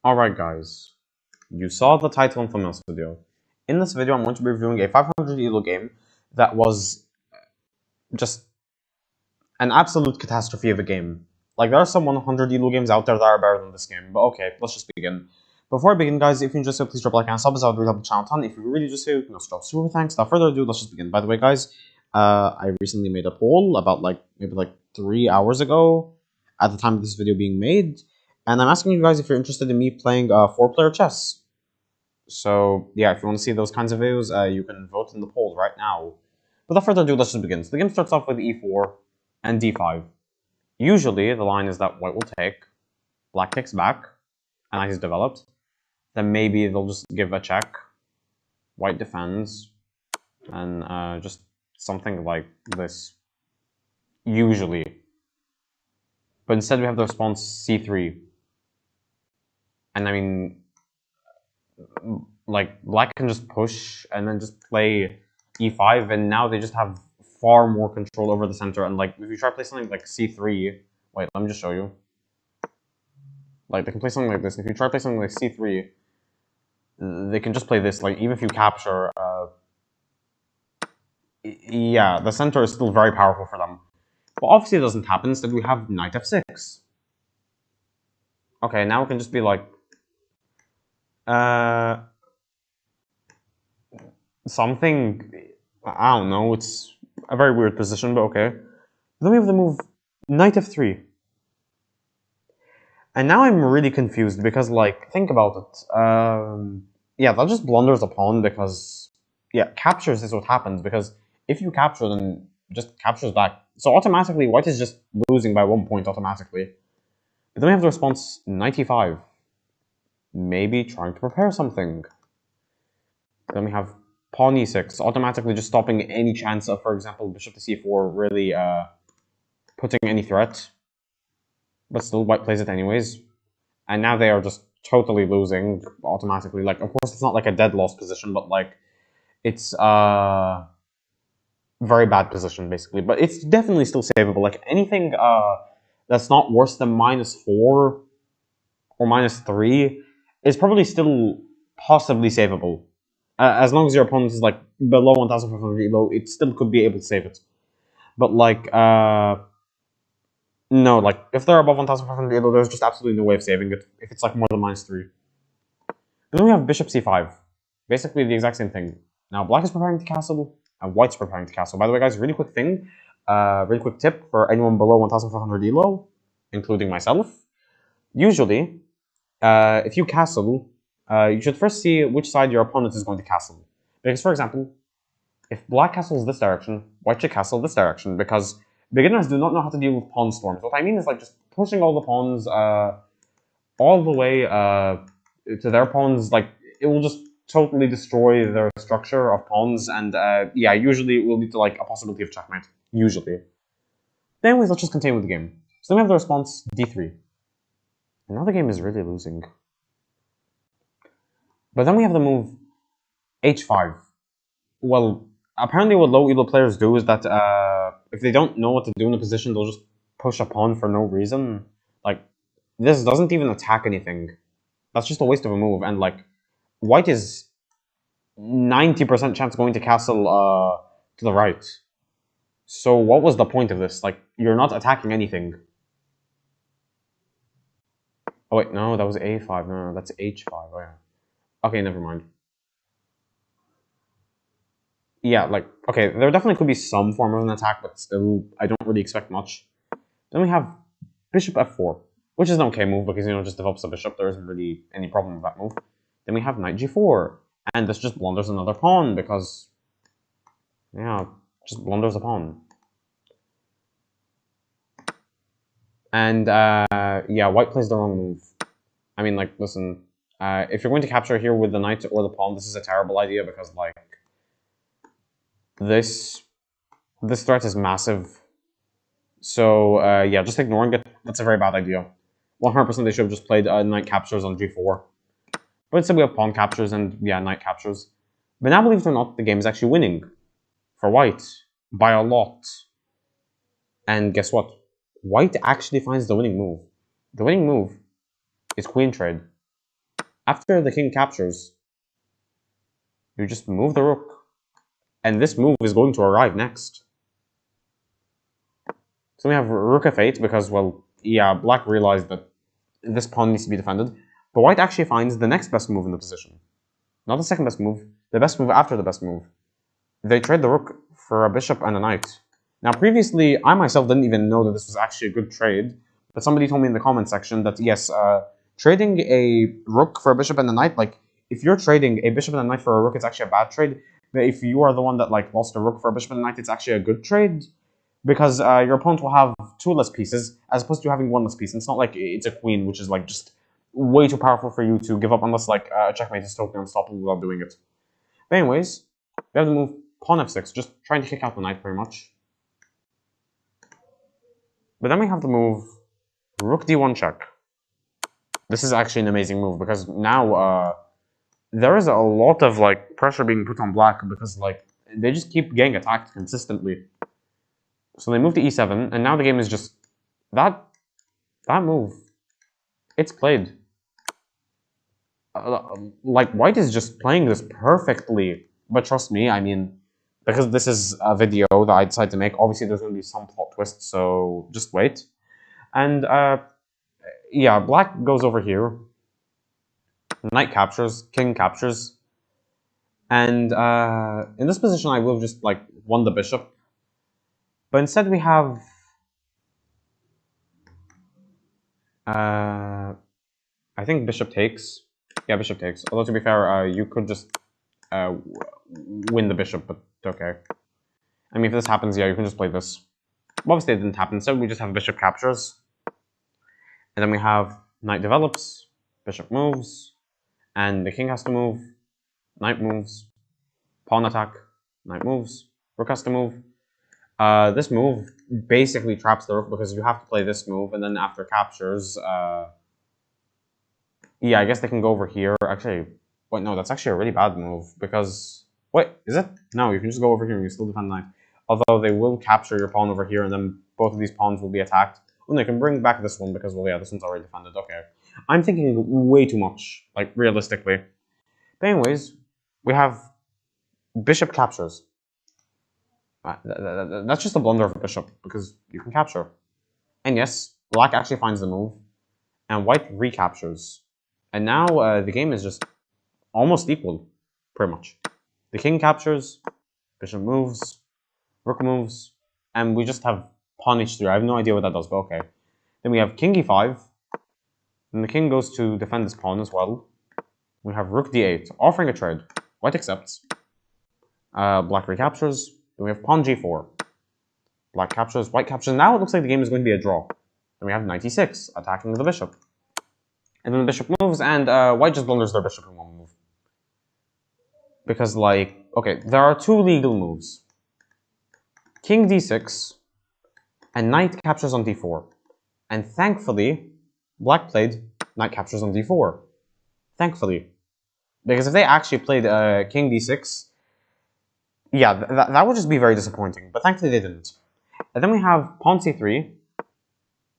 Alright guys, you saw the title and thumbnail video. In this video I'm going to be reviewing a 500 elo game that was just an absolute catastrophe of a game. Like, there are some 100 elo games out there that are better than this game, but okay, let's just begin. Before I begin guys, if you enjoyed, so please drop a like and sub, as I would really help the channel a ton. If you really just say, drop super thanks. Without further ado, let's just begin. By the way guys, I recently made a poll about maybe 3 hours ago, at the time of this video being made, and I'm asking you guys if you're interested in me playing 4-player chess. So yeah, if you want to see those kinds of videos, you can vote in the poll right now. Without further ado, let's just begin. So the game starts off with e4 and d5. Usually, the line is that white will take, black takes back, and knight is developed. Then maybe they'll just give a check, white defends, and just something like this. Usually. But instead we have the response c3. And I mean, like, black can just push and then just play e5, and now they just have far more control over the center. And like, if you try to play something like c3, wait, let me just show you. Like, they can play something like this. If you try to play something like c3, they can just play this. Like, even if you capture, yeah, the center is still very powerful for them. But obviously it doesn't happen. Instead we have knight f6. Okay, now we can just be like, something, I don't know, it's a very weird position, but okay. Then we have the move knight f3. And now I'm really confused because, like, think about it. Yeah, that just blunders a pawn because, yeah, captures is what happens, because if you capture, then just captures back. So automatically, white is just losing by 1 point automatically. But then we have the response knight e5. Maybe trying to prepare something. Then we have pawn e6, automatically just stopping any chance of, for example, bishop to c4 really putting any threat. But still, white plays it anyways. And now they are just totally losing automatically. Like, of course, it's not like a dead loss position, but like, it's a very bad position, basically. But it's definitely still savable. Like, anything that's not worse than -4 or -3 is probably still possibly savable. As long as your opponent is like below 1,500 elo, it still could be able to save it. But like, no, like, if they're above 1,500 elo, there's just absolutely no way of saving it if it's like more than -3. Then we have bishop c5. Basically the exact same thing. Now black is preparing to castle, and white's preparing to castle. By the way, guys, really quick thing, really quick tip for anyone below 1,500 elo, including myself. Usually, if you castle, you should first see which side your opponent is going to castle. Because, for example, if black castles this direction, white should castle this direction, because beginners do not know how to deal with pawn storms. What I mean is, like, just pushing all the pawns all the way to their pawns, like, it will just totally destroy their structure of pawns, and yeah, usually it will lead to, like, a possibility of checkmate. Usually. But anyways, let's just continue with the game. So then we have the response d3. And now the game is really losing. But then we have the move h5. Well, apparently what low elo players do is that if they don't know what to do in a position, they'll just push a pawn for no reason. Like, this doesn't even attack anything. That's just a waste of a move. And like, white is 90% chance going to castle to the right. So what was the point of this? Like, you're not attacking anything. Oh wait, no, that was a5. No, that's h5. Oh yeah. Okay, never mind. Yeah, like, okay, there definitely could be some form of an attack, but still, I don't really expect much. Then we have bishop f4, which is an okay move because, you know, just develops the bishop. There isn't really any problem with that move. Then we have knight g4, and this just blunders another pawn because, yeah, just blunders a pawn. And, yeah, white plays the wrong move. I mean, like, listen, if you're going to capture here with the knight or the pawn, this is a terrible idea because, like, this threat is massive. So, yeah, just ignoring it, that's a very bad idea. 100% they should have just played knight captures on g4. But instead we have pawn captures and, yeah, knight captures. But now, believe it or not, the game is actually winning. For white. By a lot. And guess what? White actually finds the winning move. The winning move is queen trade. After the king captures, you just move the rook. And this move is going to arrive next. So we have rook f8 because, well, yeah, black realized that this pawn needs to be defended. But white actually finds the next best move in the position. Not the second best move, the best move after the best move. They trade the rook for a bishop and a knight. Now, previously, I myself didn't even know that this was actually a good trade, but somebody told me in the comment section that, yes, trading a rook for a bishop and a knight, like, if you're trading a bishop and a knight for a rook, it's actually a bad trade. But if you are the one that, like, lost a rook for a bishop and a knight, it's actually a good trade, because your opponent will have 2 less pieces, as opposed to having 1 less piece. And it's not like it's a queen, which is, like, just way too powerful for you to give up, unless, like, a checkmate is totally unstoppable without doing it. But anyways, we have to move pawn f6, just trying to kick out the knight, pretty much. But then we have to move rook d1 check. This is actually an amazing move, because now there is a lot of, like, pressure being put on black, because, like, they just keep getting attacked consistently. So they move to e7, and now the game is just that move. It's played. Like, white is just playing this perfectly. But trust me, I mean, because this is a video that I decided to make, obviously there's going to be some plot twists, so just wait. And, yeah, black goes over here. Knight captures, king captures. And, in this position, I will have just, like, won the bishop. But instead we have... I think bishop takes. Yeah, bishop takes. Although, to be fair, you could just win the bishop, but okay. I mean, if this happens, yeah, you can just play this. Obviously, it didn't happen, so we just have bishop captures. And then we have knight develops, bishop moves, and the king has to move, knight moves, pawn attack, knight moves, rook has to move. This move basically traps the rook because you have to play this move, and then after captures, yeah, I guess they can go over here. Actually, wait, no, that's actually a really bad move because... Wait, is it? No, you can just go over here and you still defend knight. Although they will capture your pawn over here and then both of these pawns will be attacked. Oh, they can bring back this one because, well, yeah, this one's already defended. Okay. I'm thinking way too much, like, realistically. But anyways, we have bishop captures. That's just a blunder of a bishop because you can capture. And yes, black actually finds the move and white recaptures. And now the game is just almost equal, pretty much. The king captures, bishop moves, rook moves, and we just have pawn h3. I have no idea what that does, but okay. Then we have king e5, and the king goes to defend this pawn as well. We have rook d8, offering a trade. White accepts. Black recaptures. Then we have pawn g4. Black captures, white captures. Now it looks like the game is going to be a draw. Then we have knight e6, attacking the bishop. And then the bishop moves, and white just blunders their bishop in one move. Because, like, okay, there are 2 legal moves. King d6, and knight captures on d4. And thankfully, black played knight captures on d4. Thankfully. Because if they actually played king d6, yeah, that would just be very disappointing. But thankfully they didn't. And then we have pawn c3,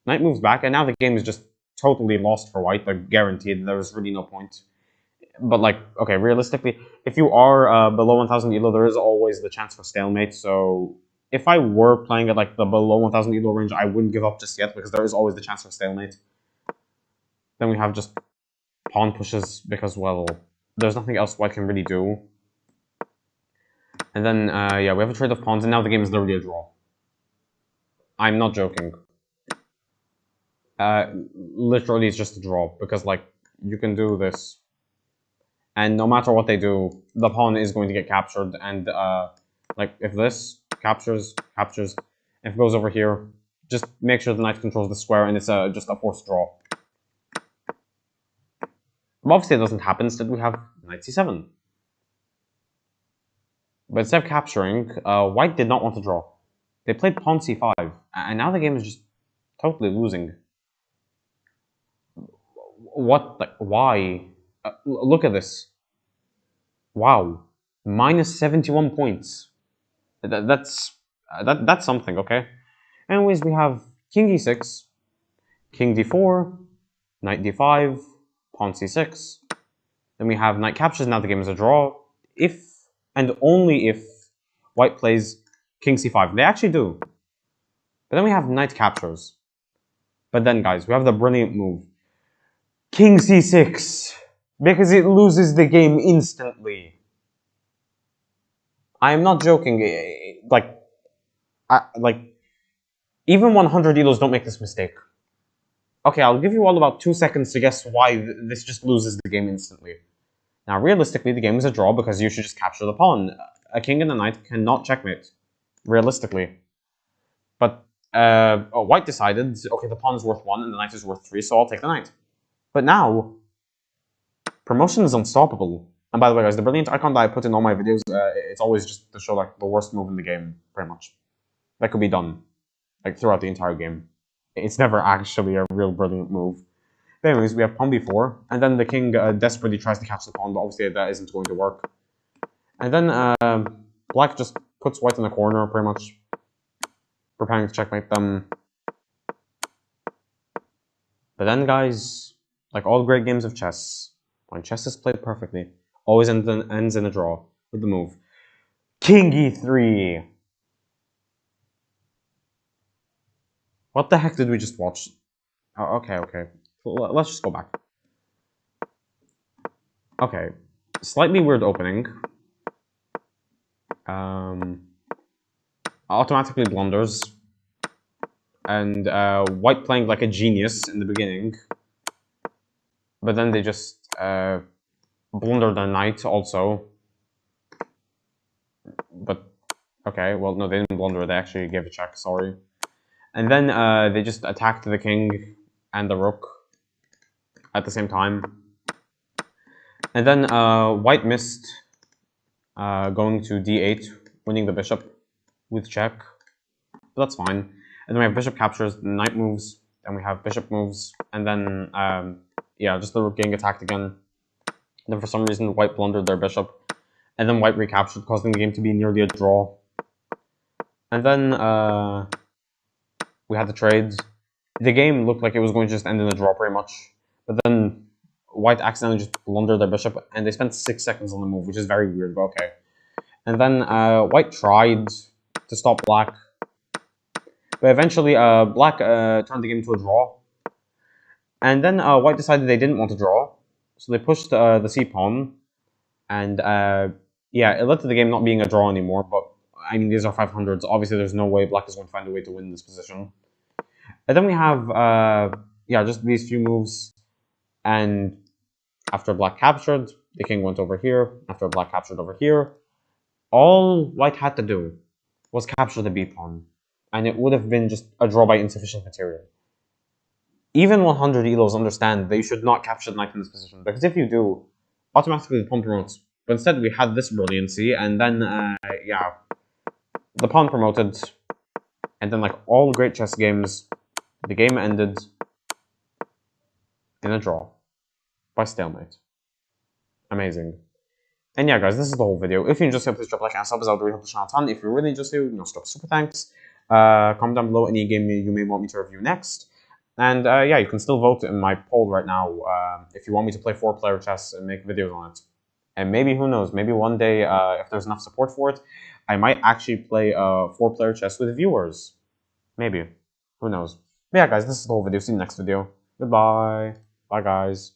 knight moves back, and now the game is just totally lost for white, like, guaranteed. There's really no point. But, like, okay, realistically, if you are below 1000 elo, there is always the chance for stalemate. So if I were playing at, like, the below 1000 elo range, I wouldn't give up just yet because there is always the chance for stalemate. Then we have just pawn pushes because, well, there's nothing else white can really do. And then, yeah, we have a trade of pawns, and now the game is literally a draw. I'm not joking. Literally, it's just a draw because, like, you can do this. And no matter what they do, the pawn is going to get captured. And, like, if this captures, if it goes over here, just make sure the knight controls the square, and it's just a forced draw. But obviously, it doesn't happen. Instead, we have knight c7. But instead of capturing, white did not want to draw. They played pawn c5, and now the game is just totally losing. What? Like, why? Look at this. Wow, minus 71 points. That's something, okay? Anyways, we have king e6, king d4, knight d5, pawn c6, Then we have knight captures. Now the game is a draw. If and only if white plays king c5. They actually do. But then we have knight captures. But then, guys, we have the brilliant move. King c6. Because it loses the game instantly. I am not joking. Even 100 elos don't make this mistake. Okay, I'll give you all about 2 seconds to guess why this just loses the game instantly. Now, realistically, the game is a draw because you should just capture the pawn. A king and a knight cannot checkmate. Realistically. But white decided, okay, the pawn is worth 1 and the knight is worth 3, so I'll take the knight. But now, promotion is unstoppable. And by the way, guys, the brilliant icon that I put in all my videos, it's always just to show like the worst move in the game, pretty much. That could be done, like throughout the entire game. It's never actually a real brilliant move. But anyways, we have pawn b4, and then the king desperately tries to catch the pawn, but obviously that isn't going to work. And then black just puts white in the corner, pretty much, preparing to checkmate them. But then, guys, like all great games of chess, when chess is played perfectly, always ends in a draw with the move. King e3. What the heck did we just watch? Oh, okay. Let's just go back. Okay. Slightly weird opening. Automatically blunders. And white playing like a genius in the beginning. But then they just blundered their knight also. But, okay, well, no, they didn't blunder. They actually gave a check, sorry. And then they just attacked the king and the rook at the same time. And then white missed going to d8, winning the bishop with check. But that's fine. And then we have bishop captures, knight moves, and we have bishop moves. And then, yeah, just the rook getting attacked again. And then for some reason, white blundered their bishop. And then white recaptured, causing the game to be nearly a draw. And then we had the trades. The game looked like it was going to just end in a draw pretty much. But then white accidentally just blundered their bishop, and they spent 6 seconds on the move, which is very weird, but okay. And then white tried to stop black. But eventually black turned the game to a draw. And then white decided they didn't want to draw. So they pushed the c-pawn. And yeah, it led to the game not being a draw anymore, but I mean, these are 500s. Obviously, there's no way black is going to find a way to win this position. And then we have, yeah, just these few moves. And after black captured, the king went over here. After black captured over here, all white had to do was capture the b-pawn. And it would have been just a draw by insufficient material. Even 100 elos understand that you should not capture the knight in this position. Because if you do, automatically the pawn promotes. But instead, we had this brilliancy. And then, yeah, the pawn promoted. And then, like all great chess games, the game ended in a draw by stalemate. Amazing. And yeah, guys, this is the whole video. If you enjoyed it, please drop a like and sub. I would really help the channel a ton. If you're really interested, drop super thanks. Comment down below any game you may want me to review next. And yeah, you can still vote in my poll right now if you want me to play 4-player chess and make videos on it. And maybe, who knows, maybe one day, if there's enough support for it, I might actually play 4-player chess with viewers. Maybe. Who knows. But yeah, guys, this is the whole video. See you in the next video. Goodbye. Bye, guys.